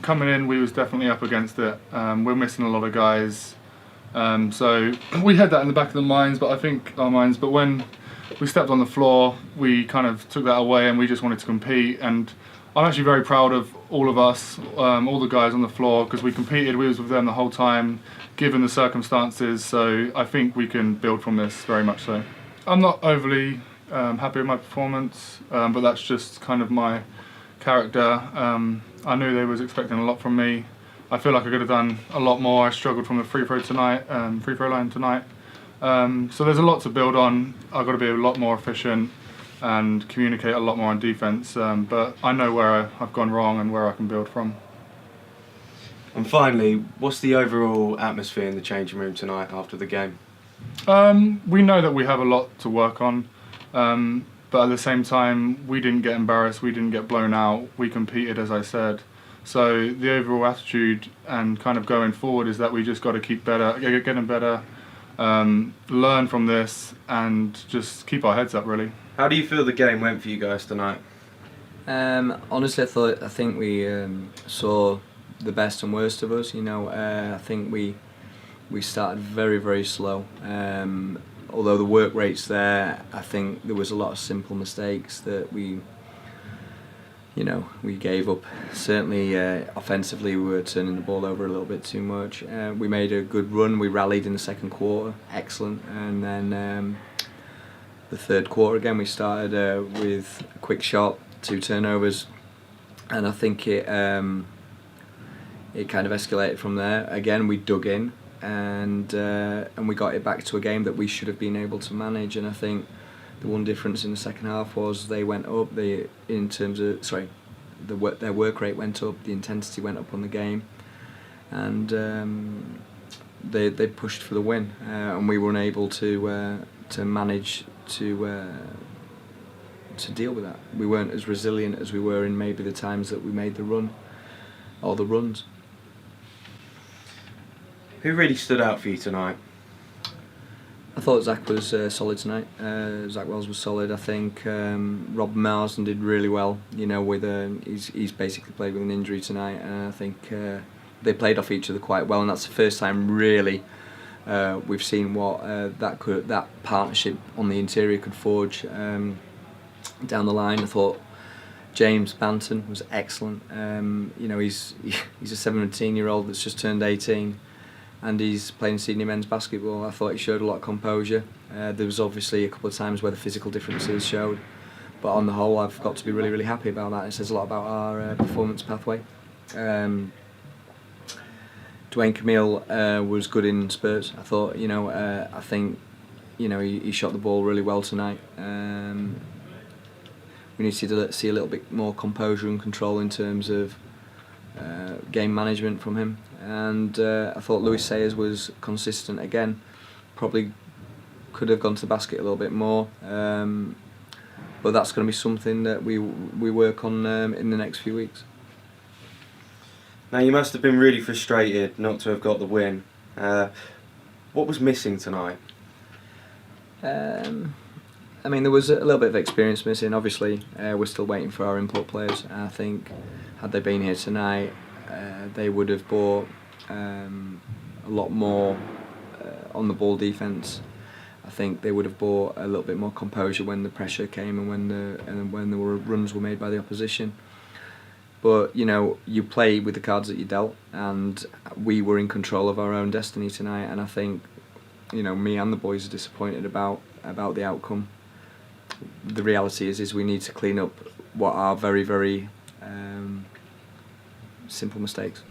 coming in, we was definitely up against it. We're missing a lot of guys, so we had that in the back of the minds. But I think our minds. But when we stepped on the floor, we kind of took that away, and we just wanted to compete. And I'm actually very proud of all of us, all the guys on the floor, because we competed. We was with them the whole time, given the circumstances. So I think we can build from this very much so. I'm not overly happy with my performance, but that's just kind of my character. I knew they was expecting a lot from me. I feel like I could have done a lot more. I struggled from the free throw line tonight. So there's a lot to build on. I've got to be a lot more efficient and communicate a lot more on defence. But I know where I've gone wrong and where I can build from. And finally, what's the overall atmosphere in the changing room tonight after the game? We know that we have a lot to work on. But at the same time, we didn't get embarrassed, we didn't get blown out, we competed, as I said. So the overall attitude and kind of going forward is that we just got to keep better, getting better, learn from this, and just keep our heads up, really. How do you feel the game went for you guys tonight? Honestly, I think we saw the best and worst of us. I think we started very, very slow. Although the work rate's there, I think there was a lot of simple mistakes that we gave up. Certainly offensively we were turning the ball over a little bit too much. We made a good run, we rallied in the second quarter, excellent, and then the third quarter again we started with a quick shot, 2 turnovers, and I think it kind of escalated from there. Again we dug in, and we got it back to a game that we should have been able to manage. And I think the one difference in the second half was they went up. Their work rate went up, the intensity went up on the game, and they pushed for the win, and we were unable to manage to deal with that. We weren't as resilient as we were in maybe the times that we made the run or the runs. Who really stood out for you tonight? I thought Zach was solid tonight. Zach Wells was solid. I think Rob Marsden did really well. He's basically played with an injury tonight, and I think they played off each other quite well. And that's the first time really we've seen what that partnership on the interior could forge down the line. I thought James Banton was excellent. He's a 17-year-old that's just turned 18. And he's playing senior men's basketball. I thought he showed a lot of composure. There was obviously a couple of times where the physical differences showed, but on the whole I've got to be really, really happy about that. It says a lot about our performance pathway. Dwayne Camille was good in spurts. I thought, I think, he shot the ball really well tonight. We need to see a little bit more composure and control in terms of game management from him. And I thought Louis Sayers was consistent again. Probably could have gone to the basket a little bit more, but that's going to be something that we work on in the next few weeks. Now you must have been really frustrated not to have got the win. What was missing tonight? There was a little bit of experience missing. Obviously, we're still waiting for our import players. I think had they been here tonight, they would have brought a lot more on the ball defence. I think they would have brought a little bit more composure when the pressure came and when the runs were made by the opposition. But you play with the cards that you dealt, and we were in control of our own destiny tonight. And I think me and the boys are disappointed about the outcome. The reality is we need to clean up what are very, very simple mistakes.